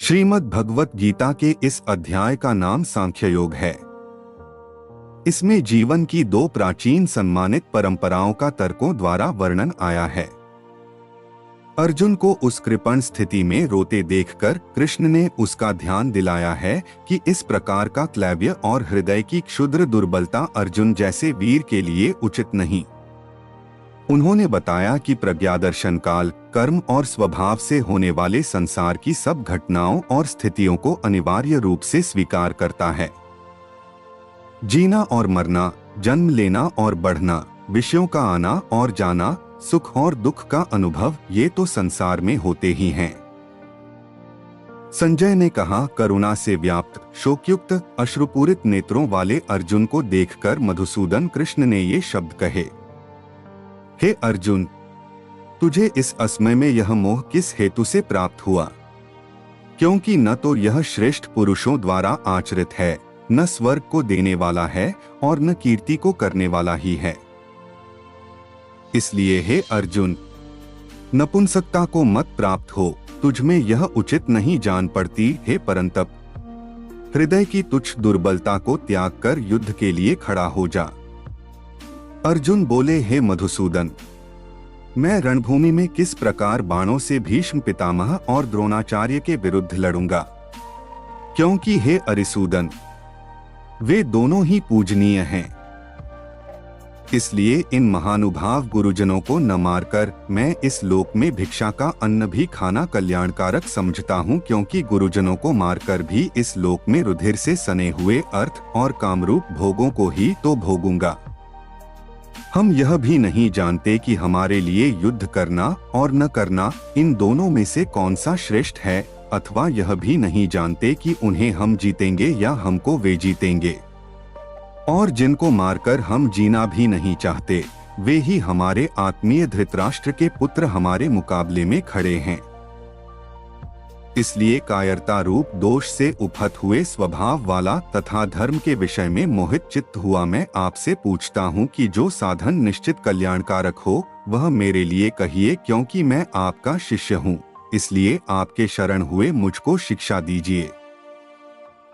श्रीमद् भगवत गीता के इस अध्याय का नाम सांख्य योग है। इसमें जीवन की दो प्राचीन सम्मानित परंपराओं का तर्कों द्वारा वर्णन आया है। अर्जुन को उस कृपण स्थिति में रोते देखकर कृष्ण ने उसका ध्यान दिलाया है कि इस प्रकार का क्लैव्य और हृदय की क्षुद्र दुर्बलता अर्जुन जैसे वीर के लिए उचित नहीं। उन्होंने बताया कि प्रज्ञादर्शन काल, कर्म और स्वभाव से होने वाले संसार की सब घटनाओं और स्थितियों को अनिवार्य रूप से स्वीकार करता है। जीना और मरना, जन्म लेना और बढ़ना, विषयों का आना और जाना, सुख और दुख का अनुभव, ये तो संसार में होते ही हैं। संजय ने कहा, करुणा से व्याप्त, शोकयुक्त, अश्रुपूरित नेत्रों वाले अर्जुन को देखकर मधुसूदन कृष्ण ने ये शब्द कहे, हे अर्जुन, तुझे इस असमय में यह मोह किस हेतु से प्राप्त हुआ? क्योंकि न तो यह श्रेष्ठ पुरुषों द्वारा आचरित है, न स्वर्ग को देने वाला है और न कीर्ति को करने वाला ही है। इसलिए हे अर्जुन, नपुंसकता को मत प्राप्त हो, तुझमें यह उचित नहीं जान पड़ती। हे परंतप, हृदय की तुच्छ दुर्बलता को त्याग कर युद्ध के लिए खड़ा हो जा। अर्जुन बोले, हे मधुसूदन, मैं रणभूमि में किस प्रकार बाणों से भीष्म पितामह और द्रोणाचार्य के विरुद्ध लड़ूंगा? क्योंकि हे अरिसूदन, वे दोनों ही पूजनीय हैं। इसलिए इन महानुभाव गुरुजनों को न मारकर मैं इस लोक में भिक्षा का अन्न भी खाना कल्याणकारक समझता हूँ, क्योंकि गुरुजनों को मारकर भी इस लोक में रुधिर से सने हुए अर्थ और कामरूप भोगों को ही तो भोगूंगा। हम यह भी नहीं जानते कि हमारे लिए युद्ध करना और न करना, इन दोनों में से कौन सा श्रेष्ठ है, अथवा यह भी नहीं जानते कि उन्हें हम जीतेंगे या हमको वे जीतेंगे। और जिनको मारकर हम जीना भी नहीं चाहते, वे ही हमारे आत्मीय धृतराष्ट्र के पुत्र हमारे मुकाबले में खड़े हैं। इसलिए कायरता रूप दोष से उपहत हुए स्वभाव वाला तथा धर्म के विषय में मोहित चित्त हुआ मैं आपसे पूछता हूँ कि जो साधन निश्चित कल्याणकारक हो वह मेरे लिए कहिए, क्योंकि मैं आपका शिष्य हूँ। इसलिए आपके शरण हुए मुझको शिक्षा दीजिए।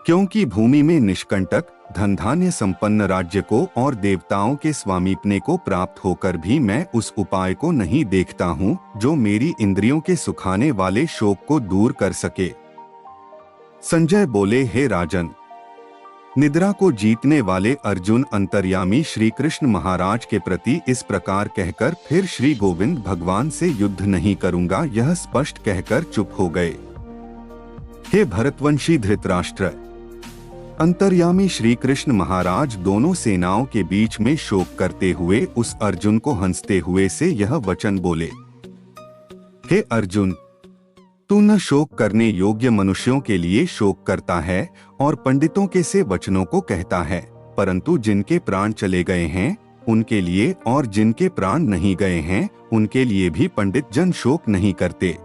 क्योंकि भूमि में निष्कंटक, धन धान्य संपन्न राज्य को और देवताओं के स्वामीपने को प्राप्त होकर भी मैं उस उपाय को नहीं देखता हूँ जो मेरी इंद्रियों के सुखाने वाले शोक को दूर कर सके। संजय बोले, हे राजन, निद्रा को जीतने वाले अर्जुन अंतर्यामी श्री कृष्ण महाराज के प्रति इस प्रकार कहकर फिर श्री गोविंद भगवान से युद्ध नहीं करूंगा यह स्पष्ट कहकर चुप हो गए। हे भरतवंशी धृतराष्ट्र, अंतर्यामी श्री कृष्ण महाराज दोनों सेनाओं के बीच में शोक करते हुए उस अर्जुन को हंसते हुए से यह वचन बोले, हे अर्जुन, तू न शोक करने योग्य मनुष्यों के लिए शोक करता है और पंडितों के से वचनों को कहता है, परंतु जिनके प्राण चले गए हैं उनके लिए और जिनके प्राण नहीं गए हैं उनके लिए भी पंडित जन शोक नहीं करते।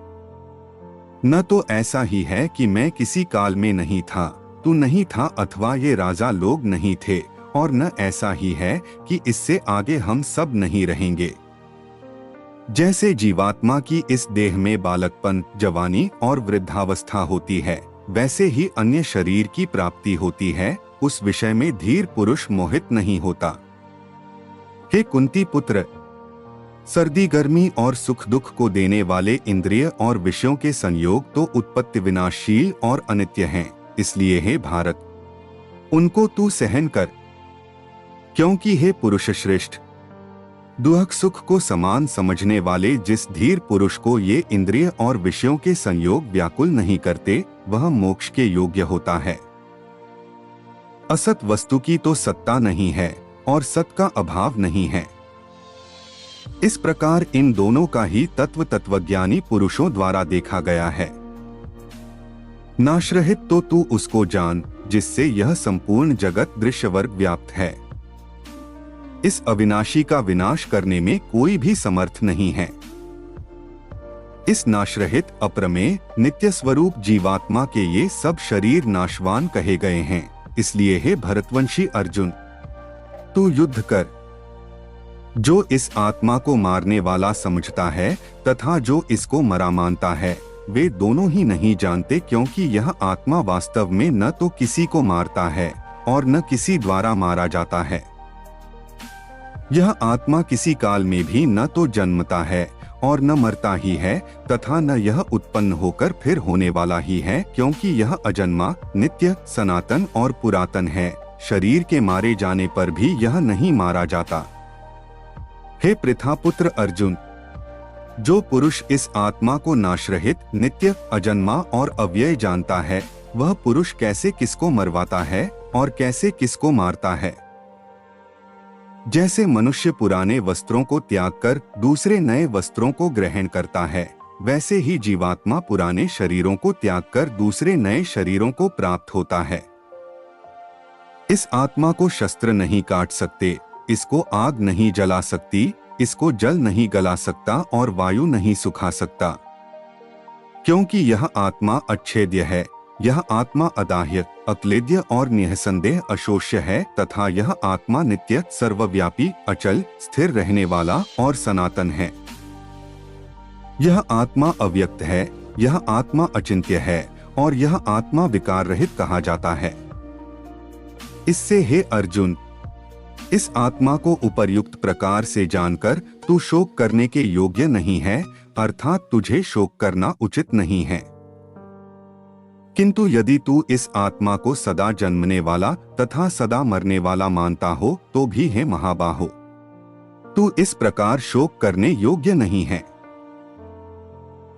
न तो ऐसा ही है कि मैं किसी काल में नहीं था, तू नहीं था, अथवा ये राजा लोग नहीं थे, और न ऐसा ही है कि इससे आगे हम सब नहीं रहेंगे। जैसे जीवात्मा की इस देह में बालकपन, जवानी और वृद्धावस्था होती है, वैसे ही अन्य शरीर की प्राप्ति होती है, उस विषय में धीर पुरुष मोहित नहीं होता। हे कुंती पुत्र, सर्दी गर्मी और सुख दुख को देने वाले इंद्रिय और विषयों के संयोग तो उत्पत्ति विनाशशील और अनित्य हैं। इसलिए हे भारत, उनको तू सहन कर। क्योंकि हे पुरुष श्रेष्ठ, दुख सुख को समान समझने वाले जिस धीर पुरुष को ये इंद्रिय और विषयों के संयोग व्याकुल नहीं करते, वह मोक्ष के योग्य होता है। असत वस्तु की तो सत्ता नहीं है और सत का अभाव नहीं है। इस प्रकार इन दोनों का ही तत्व तत्वज्ञानी पुरुषों द्वारा देखा गया है। नाशरहित तो तू उसको जान जिससे यह संपूर्ण जगत दृश्यवर्ग व्याप्त है। इस अविनाशी का विनाश करने में कोई भी समर्थ नहीं है। इस नाशरहित, अप्रमेय, नित्य स्वरूप जीवात्मा के ये सब शरीर नाशवान कहे गए हैं। इसलिए हे भरतवंशी अर्जुन, तू युद्ध कर। जो इस आत्मा को मारने वाला समझता है तथा जो इसको मरा मानता है, वे दोनों ही नहीं जानते, क्योंकि यह आत्मा वास्तव में न तो किसी को मारता है और न किसी द्वारा मारा जाता है। यह आत्मा किसी काल में भी न तो जन्मता है और न मरता ही है, तथा न यह उत्पन्न होकर फिर होने वाला ही है, क्योंकि यह अजन्मा, नित्य, सनातन और पुरातन है। शरीर के मारे जाने पर भी यह नहीं मारा जाता। हे पृथापुत्र अर्जुन, जो पुरुष इस आत्मा को नाशरहित, नित्य, अजन्मा और अव्यय जानता है, वह पुरुष कैसे किसको मरवाता है और कैसे किसको मारता है। जैसे मनुष्य पुराने वस्त्रों को त्याग कर दूसरे नए वस्त्रों को ग्रहण करता है, वैसे ही जीवात्मा पुराने शरीरों को त्याग कर दूसरे नए शरीरों को प्राप्त होता है। इस आत्मा को शस्त्र नहीं काट सकते, इसको आग नहीं जला सकती, इसको जल नहीं गला सकता और वायु नहीं सुखा सकता, क्योंकि यह आत्मा अच्छेद्य है। यह आत्मा अदाह्य, अक्लेद्य और निःसंदेह अशोष्य है, तथा यह आत्मा नित्य, सर्वव्यापी, अचल, स्थिर रहने वाला और सनातन है। यह आत्मा अव्यक्त है, यह आत्मा अचिंत्य है और यह आत्मा विकार रहित कहा जाता है। इससे हे अर्जुन, इस आत्मा को उपर्युक्त प्रकार से जानकर तू शोक करने के योग्य नहीं है, अर्थात तुझे शोक करना उचित नहीं है। किंतु यदि तू इस आत्मा को सदा जन्मने वाला तथा सदा मरने वाला मानता हो तो भी है महाबाहो, तू इस प्रकार शोक करने योग्य नहीं है,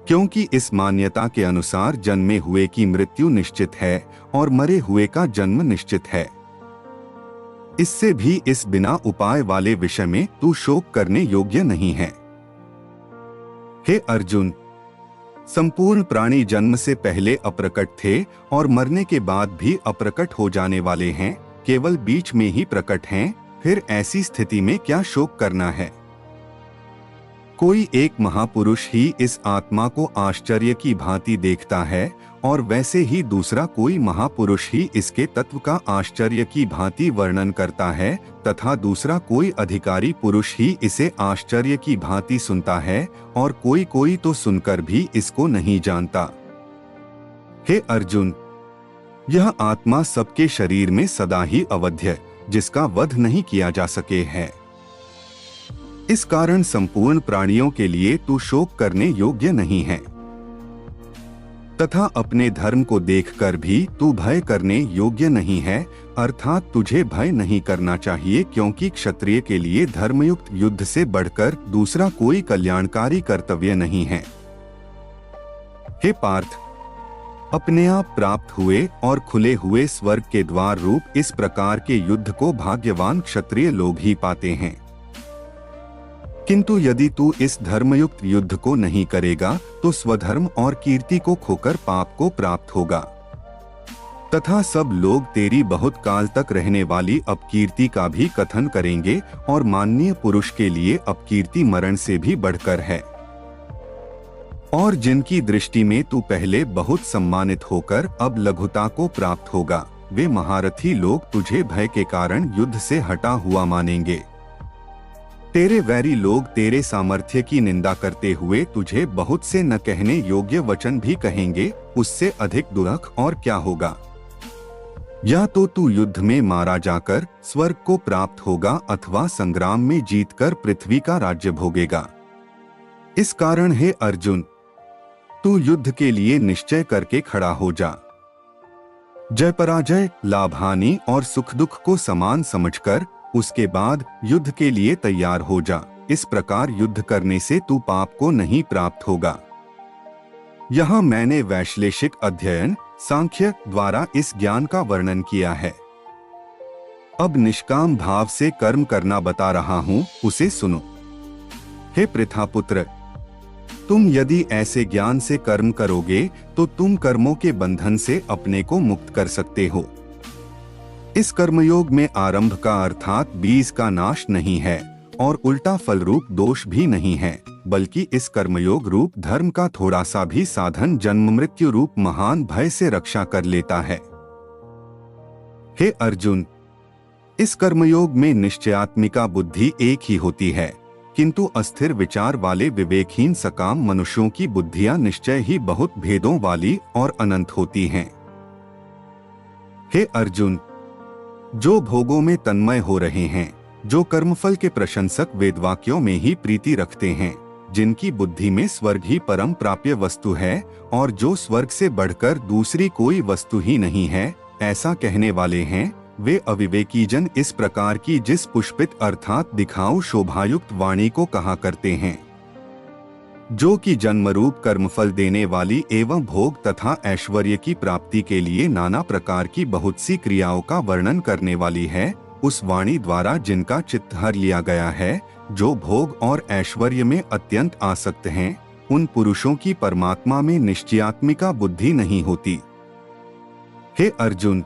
क्योंकि इस मान्यता के अनुसार जन्मे हुए की मृत्यु निश्चित है और मरे हुए का जन्म निश्चित है। इससे भी इस बिना उपाय वाले विषय में तू शोक करने योग्य नहीं है। हे अर्जुन, संपूर्ण प्राणी जन्म से पहले अप्रकट थे और मरने के बाद भी अप्रकट हो जाने वाले हैं, केवल बीच में ही प्रकट हैं। फिर ऐसी स्थिति में क्या शोक करना है। कोई एक महापुरुष ही इस आत्मा को आश्चर्य की भांति देखता है और वैसे ही दूसरा कोई महापुरुष ही इसके तत्व का आश्चर्य की भांति वर्णन करता है, तथा दूसरा कोई अधिकारी पुरुष ही इसे आश्चर्य की भांति सुनता है और कोई कोई तो सुनकर भी इसको नहीं जानता। हे अर्जुन, यह आत्मा सबके शरीर में सदा ही अवध्य, जिसका वध नहीं किया जा सके है। इस कारण संपूर्ण प्राणियों के लिए तू शोक करने योग्य नहीं है, तथा अपने धर्म को देखकर भी तू भय करने योग्य नहीं है, अर्थात तुझे भय नहीं करना चाहिए, क्योंकि क्षत्रिय के लिए धर्मयुक्त युद्ध से बढ़कर दूसरा कोई कल्याणकारी कर्तव्य नहीं है। हे पार्थ, अपने आप प्राप्त हुए और खुले हुए स्वर्ग के द्वार रूप इस प्रकार के युद्ध को भाग्यवान क्षत्रिय लोग ही पाते हैं। किंतु यदि तू इस धर्मयुक्त युद्ध को नहीं करेगा तो स्वधर्म और कीर्ति को खोकर पाप को प्राप्त होगा, तथा सब लोग तेरी बहुत काल तक रहने वाली अपकीर्ति का भी कथन करेंगे, और माननीय पुरुष के लिए अपकीर्ति मरण से भी बढ़कर है। और जिनकी दृष्टि में तू पहले बहुत सम्मानित होकर अब लघुता को प्राप्त होगा, वे महारथी लोग तुझे भय के कारण युद्ध से हटा हुआ मानेंगे। तेरे वैरी लोग तेरे सामर्थ्य की निंदा करते हुए तुझे बहुत से न कहने योग्य वचन भी कहेंगे, उससे अधिक दुख और क्या होगा। या तो तू युद्ध में मारा जाकर स्वर्ग को प्राप्त होगा अथवा संग्राम में जीतकर पृथ्वी का राज्य भोगेगा। इस कारण हे अर्जुन, तू युद्ध के लिए निश्चय करके खड़ा हो जा। जय पराजय, लाभ हानि और सुख दुख को समान समझकर उसके बाद युद्ध के लिए तैयार हो जा। इस प्रकार युद्ध करने से तू पाप को नहीं प्राप्त होगा। यहाँ मैंने वैश्लेषिक अध्ययन सांख्य द्वारा इस ज्ञान का वर्णन किया है। अब निष्काम भाव से कर्म करना बता रहा हूँ, उसे सुनो। हे पृथापुत्र, तुम यदि ऐसे ज्ञान से कर्म करोगे तो तुम कर्मों के बंधन से अपने को मुक्त कर सकते हो। इस कर्मयोग में आरंभ का अर्थात बीज का नाश नहीं है और उल्टा फल रूप दोष भी नहीं है, बल्कि इस कर्मयोग रूप धर्म का थोड़ा सा भी साधन जन्म मृत्यु रूप महान भय से रक्षा कर लेता है। हे अर्जुन, इस कर्मयोग में निश्चयात्मिका बुद्धि एक ही होती है, किंतु अस्थिर विचार वाले विवेकहीन सकाम मनुष्यों की बुद्धियां निश्चय ही बहुत भेदों वाली और अनंत होती हैं। हे अर्जुन, जो भोगों में तन्मय हो रहे हैं, जो कर्मफल के प्रशंसक वेदवाक्यों में ही प्रीति रखते हैं, जिनकी बुद्धि में स्वर्ग ही परम प्राप्य वस्तु है और जो स्वर्ग से बढ़कर दूसरी कोई वस्तु ही नहीं है, ऐसा कहने वाले हैं, वे अविवेकी जन इस प्रकार की जिस पुष्पित अर्थात दिखाऊ शोभायुक्त वाणी को कहा करते हैं, जो कि जन्मरूप कर्मफल देने वाली एवं भोग तथा ऐश्वर्य की प्राप्ति के लिए नाना प्रकार की बहुत सी क्रियाओं का वर्णन करने वाली है, उस वाणी द्वारा जिनका चित्त हर लिया गया है, जो भोग और ऐश्वर्य में अत्यंत आसक्त हैं, उन पुरुषों की परमात्मा में निश्चयात्मिका बुद्धि नहीं होती। हे अर्जुन,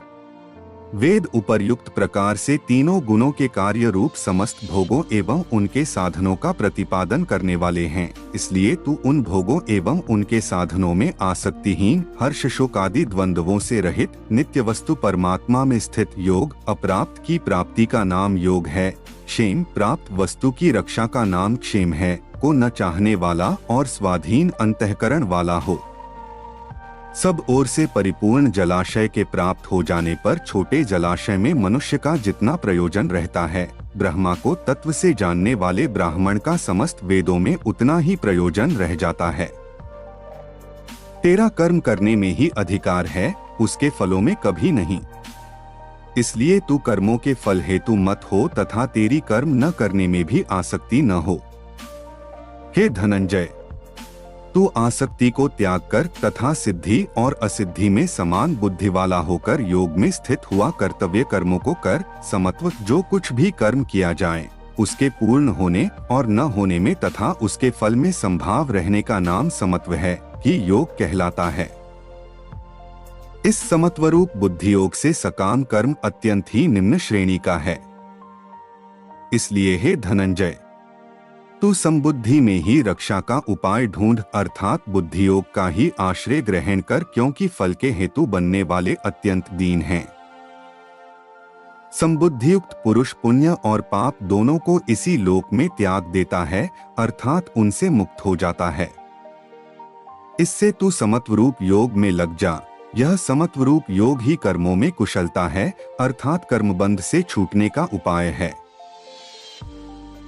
वेद उपर्युक्त प्रकार से तीनों गुणों के कार्य रूप समस्त भोगों एवं उनके साधनों का प्रतिपादन करने वाले हैं, इसलिए तू उन भोगों एवं उनके साधनों में आसक्तिहीन, हर्ष शोक आदि द्वंद्वों से रहित, नित्य वस्तु परमात्मा में स्थित योग अप्राप्त की प्राप्ति का नाम योग है, क्षेम प्राप्त वस्तु की रक्षा का नाम क्षेम है, को न चाहने वाला और स्वाधीन अंतःकरण वाला हो। सब ओर से परिपूर्ण जलाशय के प्राप्त हो जाने पर छोटे जलाशय में मनुष्य का जितना प्रयोजन रहता है, ब्रह्मा को तत्व से जानने वाले ब्राह्मण का समस्त वेदों में उतना ही प्रयोजन रह जाता है। तेरा कर्म करने में ही अधिकार है, उसके फलों में कभी नहीं। इसलिए तू कर्मों के फल हेतु मत हो तथा तेरी कर्म न करने में भी आसक्ति न हो। हे धनंजय, तू आसक्ति को त्याग कर तथा सिद्धि और असिद्धि में समान बुद्धि वाला होकर योग में स्थित हुआ कर्तव्य कर्मों को कर। समत्व जो कुछ भी कर्म किया जाए, उसके पूर्ण होने और न होने में तथा उसके फल में संभाव रहने का नाम समत्व है, ही योग कहलाता है। इस समत्वरूप बुद्धि योग से सकाम कर्म अत्यंत ही निम्न श्रेणी का है। इसलिए हे धनंजय, तू संबुद्धि में ही रक्षा का उपाय ढूंढ, अर्थात बुद्धि योग का ही आश्रय ग्रहण कर, क्योंकि फल के हेतु बनने वाले अत्यंत दीन हैं। संबुद्धियुक्त पुरुष पुण्य और पाप दोनों को इसी लोक में त्याग देता है, अर्थात उनसे मुक्त हो जाता है। इससे तू समत्वरूप योग में लग जा। यह समत्वरूप योग ही कर्मों में कुशलता है, अर्थात कर्मबंध से छूटने का उपाय है।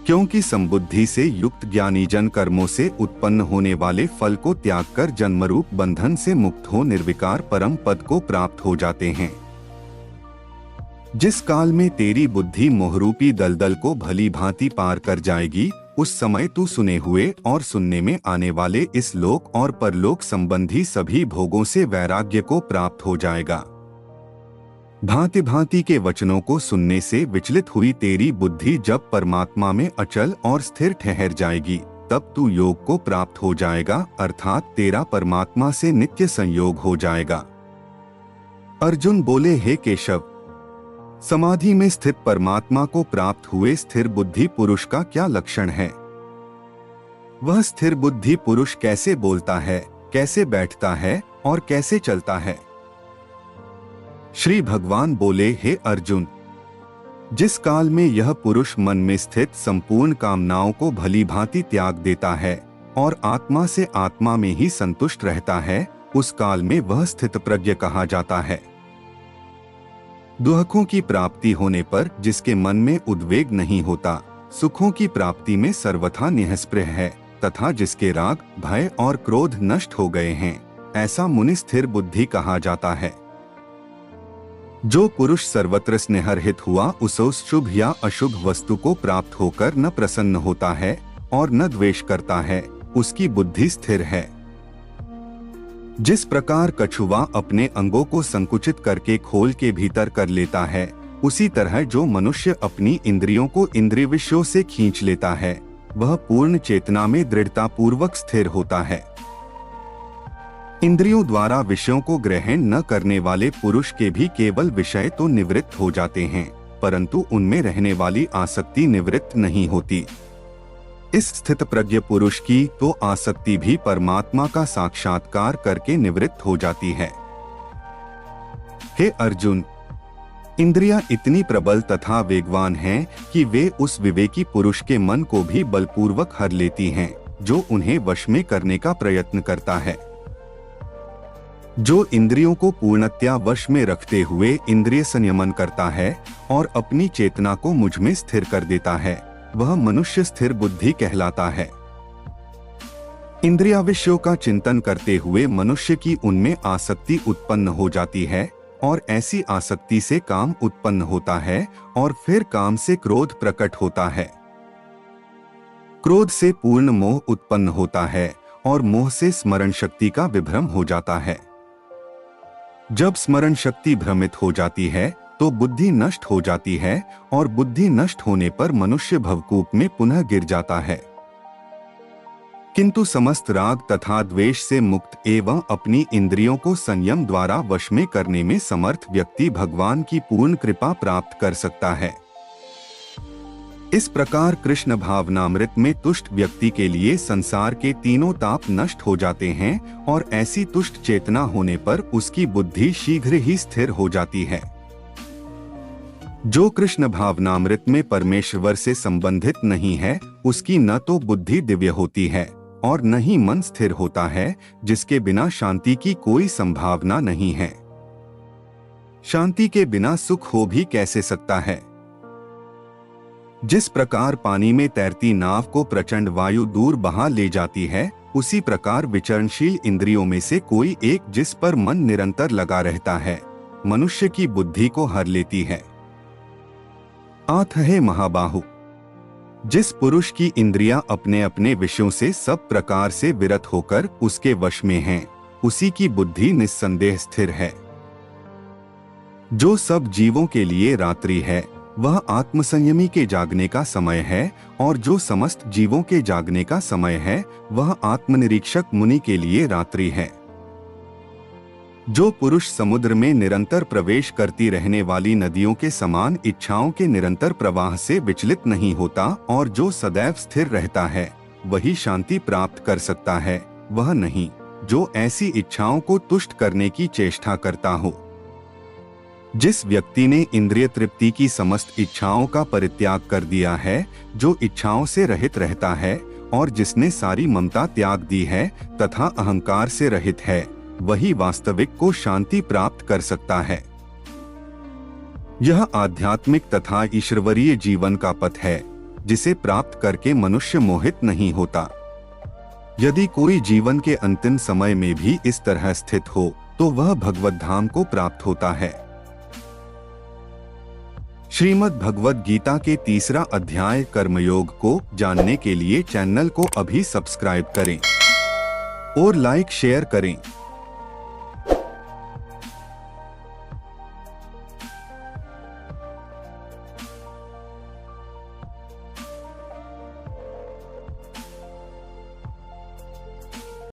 क्योंकि संबुद्धि से युक्त ज्ञानी जन कर्मों से उत्पन्न होने वाले फल को त्याग कर जन्मरूप बंधन से मुक्त हो निर्विकार परम पद को प्राप्त हो जाते हैं। जिस काल में तेरी बुद्धि मोहरूपी दलदल को भली भांति पार कर जाएगी, उस समय तू सुने हुए और सुनने में आने वाले इस लोक और परलोक संबंधी सभी भोगों से वैराग्य को प्राप्त हो जाएगा। भांति भांति के वचनों को सुनने से विचलित हुई तेरी बुद्धि जब परमात्मा में अचल और स्थिर ठहर जाएगी, तब तू योग को प्राप्त हो जाएगा, अर्थात तेरा परमात्मा से नित्य संयोग हो जाएगा। अर्जुन बोले, हे केशव, समाधि में स्थित परमात्मा को प्राप्त हुए स्थिर बुद्धि पुरुष का क्या लक्षण है? वह स्थिर बुद्धि पुरुष कैसे बोलता है, कैसे बैठता है और कैसे चलता है? श्री भगवान बोले, हे अर्जुन, जिस काल में यह पुरुष मन में स्थित संपूर्ण कामनाओं को भली भांति त्याग देता है और आत्मा से आत्मा में ही संतुष्ट रहता है, उस काल में वह स्थित प्रज्ञ कहा जाता है। दुखों की प्राप्ति होने पर जिसके मन में उद्वेग नहीं होता, सुखों की प्राप्ति में सर्वथा निःस्पृह है तथा जिसके राग, भय और क्रोध नष्ट हो गए हैं, ऐसा मुनि स्थिर बुद्धि कहा जाता है। जो पुरुष सर्वत्र स्नेहरहित हुआ, उसे शुभ या अशुभ वस्तु को प्राप्त होकर न प्रसन्न होता है और न द्वेष करता है, उसकी बुद्धि स्थिर है। जिस प्रकार कछुआ अपने अंगों को संकुचित करके खोल के भीतर कर लेता है, उसी तरह जो मनुष्य अपनी इंद्रियों को इंद्रिय विषयों से खींच लेता है, वह पूर्ण चेतना में दृढ़ता पूर्वक स्थिर होता है। इंद्रियों द्वारा विषयों को ग्रहण न करने वाले पुरुष के भी केवल विषय तो निवृत्त हो जाते हैं, परंतु उनमें रहने वाली आसक्ति निवृत्त नहीं होती। इस स्थित प्रज्ञ पुरुष की तो आसक्ति भी परमात्मा का साक्षात्कार करके निवृत्त हो जाती है। हे अर्जुन, इंद्रियां इतनी प्रबल तथा वेगवान हैं कि वे उस विवेकी पुरुष के मन को भी बलपूर्वक हर लेती हैं, जो उन्हें वश में करने का प्रयत्न करता है। जो इंद्रियों को पूर्णतया वश में रखते हुए इंद्रिय संयमन करता है और अपनी चेतना को मुझ में स्थिर कर देता है, वह मनुष्य स्थिर बुद्धि कहलाता है। इंद्रिया विषयों का चिंतन करते हुए मनुष्य की उनमें आसक्ति उत्पन्न हो जाती है और ऐसी आसक्ति से काम उत्पन्न होता है और फिर काम से क्रोध प्रकट होता है। क्रोध से पूर्ण मोह उत्पन्न होता है और मोह से स्मरण शक्ति का विभ्रम हो जाता है। जब स्मरण शक्ति भ्रमित हो जाती है तो बुद्धि नष्ट हो जाती है और बुद्धि नष्ट होने पर मनुष्य भवकूप में पुनः गिर जाता है। किंतु समस्त राग तथा द्वेष से मुक्त एवं अपनी इंद्रियों को संयम द्वारा वश में करने में समर्थ व्यक्ति भगवान की पूर्ण कृपा प्राप्त कर सकता है। इस प्रकार कृष्ण भावनामृत में तुष्ट व्यक्ति के लिए संसार के तीनों ताप नष्ट हो जाते हैं और ऐसी तुष्ट चेतना होने पर उसकी बुद्धि शीघ्र ही स्थिर हो जाती है। जो कृष्ण भावनामृत में परमेश्वर से संबंधित नहीं है, उसकी न तो बुद्धि दिव्य होती है और न ही मन स्थिर होता है, जिसके बिना शांति की कोई संभावना नहीं है। शांति के बिना सुख हो भी कैसे सकता है? जिस प्रकार पानी में तैरती नाव को प्रचंड वायु दूर बहा ले जाती है, उसी प्रकार विचरणशील इंद्रियों में से कोई एक जिस पर मन निरंतर लगा रहता है, मनुष्य की बुद्धि को हर लेती है। आठ है महाबाहु। जिस पुरुष की इंद्रियां अपने अपने विषयों से सब प्रकार से विरत होकर उसके वश में हैं, उसी की बुद्धि निस्संदेह स्थिर है। जो सब जीवों के लिए रात्रि है, वह आत्मसंयमी के जागने का समय है, और जो समस्त जीवों के जागने का समय है, वह आत्मनिरीक्षक मुनि के लिए रात्रि है। जो पुरुष समुद्र में निरंतर प्रवेश करती रहने वाली नदियों के समान इच्छाओं के निरंतर प्रवाह से विचलित नहीं होता और जो सदैव स्थिर रहता है, वही शांति प्राप्त कर सकता है, वह नहीं जो ऐसी इच्छाओं को तुष्ट करने की चेष्टा करता हो। जिस व्यक्ति ने इंद्रिय तृप्ति की समस्त इच्छाओं का परित्याग कर दिया है, जो इच्छाओं से रहित रहता है और जिसने सारी ममता त्याग दी है तथा अहंकार से रहित है, वही वास्तविक को शांति प्राप्त कर सकता है। यह आध्यात्मिक तथा ईश्वरीय जीवन का पथ है, जिसे प्राप्त करके मनुष्य मोहित नहीं होता। यदि कोई जीवन के अंतिम समय में भी इस तरह स्थित हो, तो वह भगवत धाम को प्राप्त होता है। श्रीमद् भगवद गीता के 3रा अध्याय कर्मयोग को जानने के लिए चैनल को अभी सब्सक्राइब करें और लाइक शेयर करें।